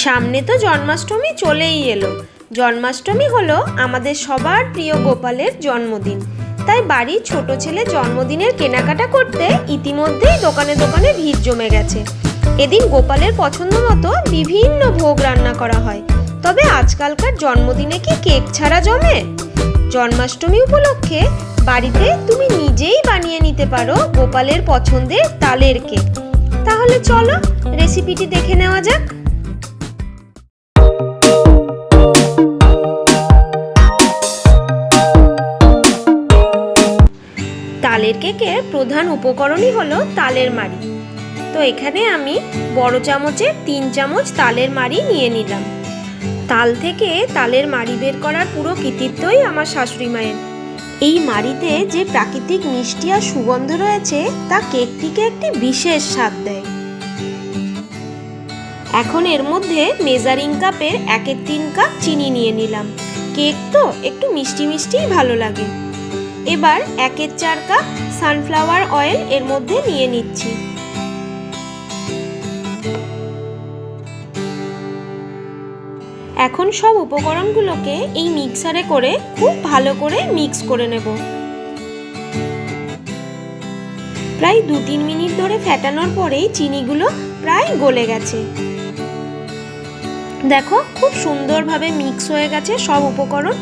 সামনে তো জন্মাষ্টমী চলেই এলো। জন্মাষ্টমী হলো আমাদের সবার প্রিয় গোপালের জন্মদিন। তাই বাড়ির ছোট ছেলে জন্মদিনের কেনাকাটা করতে ইতিমধ্যেই দোকানে দোকানে ভিড় জমে গেছে। এদিন গোপালের পছন্দ মতো বিভিন্ন ভোগ রান্না করা হয়। তবে আজকালকার জন্মদিনে কি কেক ছাড়া জমে? জন্মাষ্টমী উপলক্ষে বাড়িতে তুমি নিজেই বানিয়ে নিতে পারো গোপালের পছন্দের তালের কেক। তাহলে চলো রেসিপিটি দেখে নেওয়া যাক। তালের কেকের প্রধান উপকরণই হলো তালের মাড়ি। তো এখানে আমি বড় চামচে 3 চামচ তালের মাড়ি নিয়ে নিলাম। তাল থেকে তালের মাড়ি বের করার পুরো কৃতিত্বই আমার শাশুড়ি মায়ের। এই মাড়িতে যে প্রাকৃতিক মিষ্টি আর সুগন্ধ রয়েছে তা কেকটিকে একটি বিশেষ স্বাদ দেয়। এখন এর মধ্যে মেজারিং কাপের 1/3 কাপ চিনি নিয়ে নিলাম। কেক তো একটু মিষ্টি মিষ্টিই ভালো লাগে। এবার 1/4 কাপ সানফ্লাওয়ার অয়েল এর মধ্যে নিয়ে নিচ্ছি। এখন সব উপকরণগুলোকে এই মিক্সারে করে খুব ভালো করে মিক্স করে নেব। প্রায় 2-3 মিনিট ধরে ফেটানোর পরেই চিনিগুলো প্রায় গলে গেছে। দেখো খুব সুন্দরভাবে মিক্স হয়ে গেছে সব উপকরণ।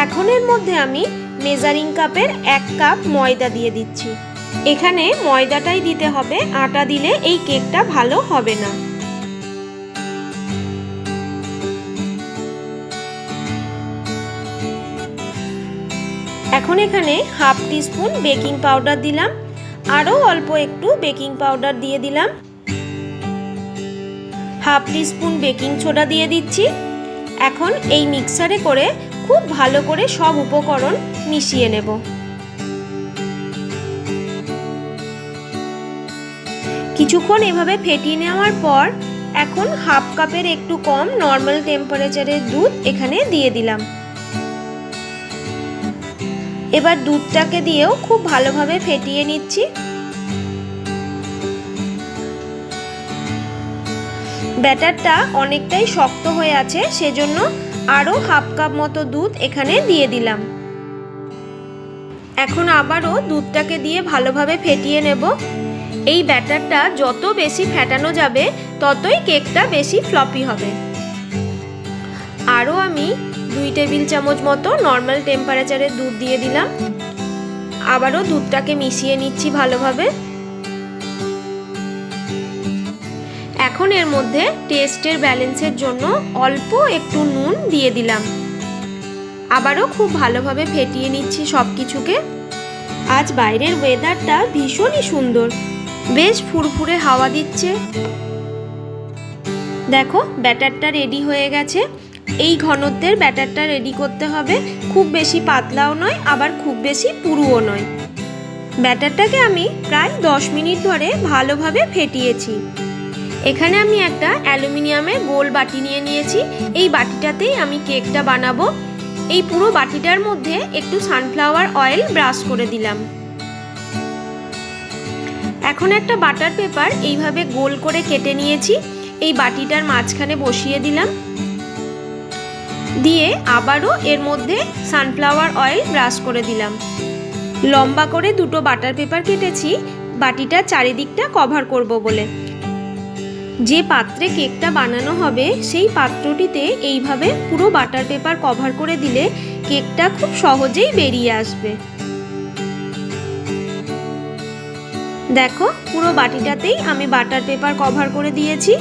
এখন এর মধ্যে আমি মেজারিং কাপের 1 কাপ ময়দা দিয়ে দিচ্ছি। এখানে ময়দাটাই দিতে হবে, আটা দিলে এই কেকটা ভালো হবে না। এখন এখানে 1/2 টিস্পুন বেকিং পাউডার দিলাম, আরও অল্প একটু বেকিং পাউডার দিয়ে দিলাম। 1/2 টিস্পুন বেকিং সোডা দিয়ে দিচ্ছি। এখন এই মিক্সারে করে খুব ভালো করে সব উপকরণ মিশিয়ে নেব। কিছুক্ষণ এভাবে ফেটিয়ে নেওয়ার পর এখন 1/2 কাপের একটু কম নর্মাল টেম্পারেচারের দুধ এখানে দিয়ে দিলাম। এবার দুধটাকে দিয়েও খুব ভালোভাবে ফেটিয়ে নিচ্ছি। ব্যাটারটা অনেকটাই শক্ত হয়ে আছে, সেজন্য আরও 1/2 কাপ মতো দুধ এখানে দিয়ে দিলাম। এখন আবারও দুধটাকে দিয়ে ভালোভাবে ফেটিয়ে নেব। এই ব্যাটারটা যত বেশি ফেটানো যাবে ততই কেকটা বেশি ফ্লপি হবে। আরও আমি 2 টেবিল চামচ মতো নর্মাল টেম্পারেচারের দুধ দিয়ে দিলাম। আবারও দুধটাকে মিশিয়ে নিচ্ছি ভালোভাবে। এখন এর মধ্যে টেস্টের ব্যালেন্সের জন্য অল্প একটু নুন দিয়ে দিলাম। আবারও খুব ভালোভাবে ফেটিয়ে নিচ্ছি সব কিছুকে। আজ বাইরের ওয়েদারটা ভীষণই সুন্দর, বেশ ফুরফুরে হাওয়া দিচ্ছে। দেখো ব্যাটারটা রেডি হয়ে গেছে। এই ঘনত্বের ব্যাটারটা রেডি করতে হবে, খুব বেশি পাতলাও নয় আবার খুব বেশি পুরুও নয়। ব্যাটারটাকে আমি প্রায় 10 মিনিট ধরে ভালোভাবে ফেটিয়েছি। এখানে আমি একটা অ্যালুমিনিয়ামের গোল বাটি নিয়ে নিয়েছি। এই বাটিটাতেই আমি কেকটা বানাবো। এই পুরো বাটিটার মধ্যে একটু সানফ্লাওয়ার অয়েল ব্রাশ করে দিলাম। এখন একটা বাটার পেপার এইভাবে গোল করে কেটে নিয়েছি, এই বাটিটার মাঝখানে বসিয়ে দিলাম। দিয়ে আবারও এর মধ্যে সানফ্লাওয়ার অয়েল ব্রাশ করে দিলাম। লম্বা করে 2টো বাটার পেপার কেটেছি বাটিটার চারিদিকটা কভার করব বলে। যে পাত্রে কেকটা বানানো হবে সেই পাত্রটিতে এইভাবে পুরো বাটার পেপার কভার করে দিলে কেকটা খুব সহজেই বেরিয়ে আসবে। দেখো পুরো বাটিটাতেই আমি বাটার পেপার কভার করে দিয়েছি।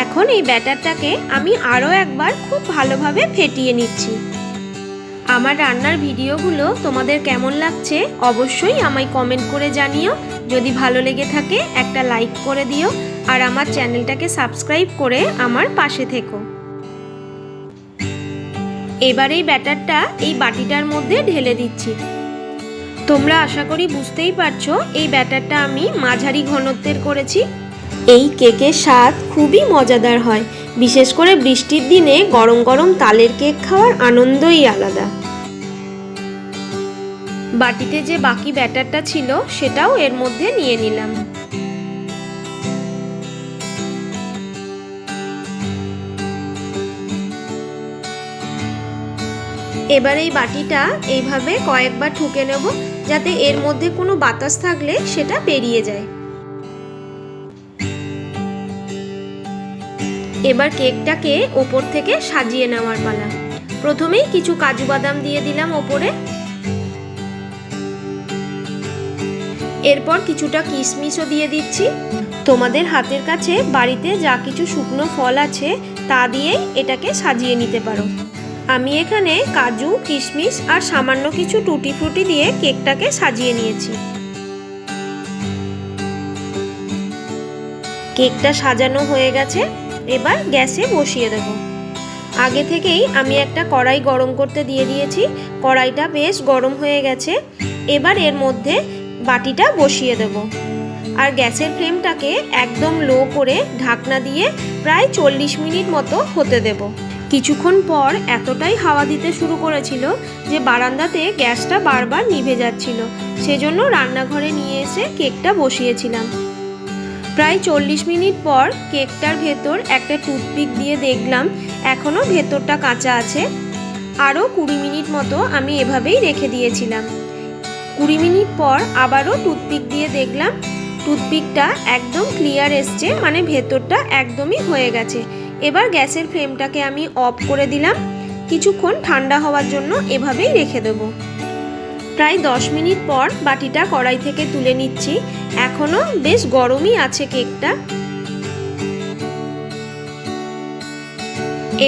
এখন এই ব্যাটারটাকে আমি আরও একবার খুব ভালোভাবে ফেটিয়ে নিচ্ছি। আমার রান্নার ভিডিওগুলো তোমাদের কেমন লাগছে অবশ্যই আমায় কমেন্ট করে জানিও। যদি ভালো লেগে থাকে একটা লাইক করে দিও আর আমার চ্যানেলটাকে সাবস্ক্রাইব করে আমার পাশে থেকো। এবার এই ব্যাটারটা এই বাটিটার মধ্যে ঢেলে দিচ্ছি। তোমরা আশা করি বুঝতেই পারছো এই ব্যাটারটা আমি মাঝারি ঘনত্বের করেছি। এই কেকের স্বাদ খুবই মজাদার হয়, বিশেষ করে বৃষ্টির দিনে গরম গরম তালের কেক খাওয়ার আনন্দই আলাদা। বাটিতে যে বাকি ব্যাটারটা ছিল সেটাও এর মধ্যে নিয়ে নিলাম। এবার এই বাটিটা এইভাবে কয়েকবার ঠুকে নেব, যাতে এর মধ্যে কোনো বাতাস থাকলে সেটা বেরিয়ে যায়। এবার কেকটাকে ওপর থেকে সাজিয়ে নেওয়ার পালা। প্রথমেই কিছু কাজু বাদাম দিয়ে দিলাম ওপরে, এরপর কিছুটা কিশমিশও দিয়ে দিচ্ছি। তোমাদের হাতের কাছে বাড়িতে যা কিছু শুকনো ফল আছে তা দিয়েই এটাকে সাজিয়ে নিতে পারো। আমি এখানে কাজু, কিশমিশ আর সামান্য কিছু টুটি ফ্রুটি দিয়ে কেকটাকে সাজিয়ে নিয়েছি। কেকটা সাজানো হয়ে গেছে, এবার গ্যাসে বসিয়ে দেব। আগে থেকেই আমি একটা কড়াই গরম করতে দিয়ে দিয়েছি। কড়াইটা বেশ গরম হয়ে গেছে। এবার এর মধ্যে বাটিটা বসিয়ে দেব আর গ্যাসের ফ্লেমটাকে একদম লো করে ঢাকনা দিয়ে প্রায় 40 মিনিট মতো হতে দেব। কিছুক্ষণ পর এতটাই হাওয়া দিতে শুরু করেছিল যে বারান্দাতে গ্যাসটা বারবার নিভে যাচ্ছিল। সেজন্য রান্নাঘরে নিয়ে এসে কেকটা বসিয়েছিলাম। প্রায় 40 মিনিট পর কেকটার ভেতর একটা টুথপিক দিয়ে দেখলাম এখনও ভেতরটা কাঁচা আছে। আরও 20 মিনিট মতো আমি এভাবেই রেখে দিয়েছিলাম। 20 মিনিট পর আবারও টুথপিক দিয়ে দেখলাম টুথপিকটা একদম ক্লিয়ার এসছে, মানে ভেতরটা একদমই হয়ে গেছে। এবার গ্যাসের ফ্লেমটাকে আমি অফ করে দিলাম। কিছুক্ষণ ঠান্ডা হওয়ার জন্য এভাবেই রেখে দেব। প্রায় 10 মিনিট পর বাটিটা কড়াই থেকে তুলে নিচ্ছি। এখনও বেশ গরমই আছে কেকটা।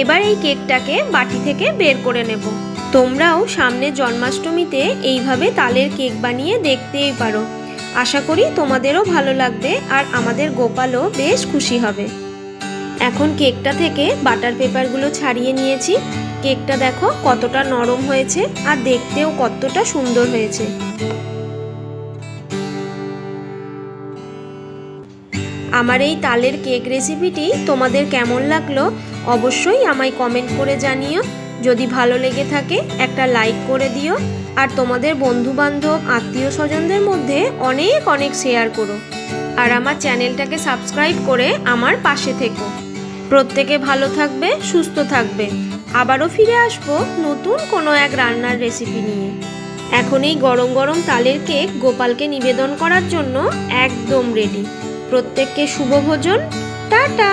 এবার এই কেকটাকে বাটি থেকে বের করে নেব। তোমরাও সামনে জন্মাষ্টমীতে এইভাবে তালের কেক বানিয়ে দেখতেই পারো। আশা করি তোমাদেরও ভালো লাগবে আর আমাদের গোপালও বেশ খুশি হবে। এখন কেকটা থেকে বাটার পেপারগুলো ছাড়িয়ে নিয়েছি। কেকটা দেখো কতটা নরম হয়েছে আর দেখতেও কতটা সুন্দর হয়েছে। আমার এই তালের কেক রেসিপিটি তোমাদের কেমন লাগলো অবশ্যই আমায় কমেন্ট করে জানিও। যদি ভালো লেগে থাকে একটা লাইক করে দিও আর তোমাদের বন্ধুবান্ধব আত্মীয় স্বজনদের মধ্যে অনেক অনেক শেয়ার করো। আর আমার চ্যানেলটাকে সাবস্ক্রাইব করে আমার পাশে থেকো। প্রত্যেকে ভালো থাকবে, সুস্থ থাকবে। আবারও ফিরে আসবো নতুন কোনো এক রান্নার রেসিপি নিয়ে। এখন এই গরম গরম তালের কেক গোপালকে নিবেদন করার জন্য একদম রেডি। প্রত্যেককে শুভ ভোজন। টাটা।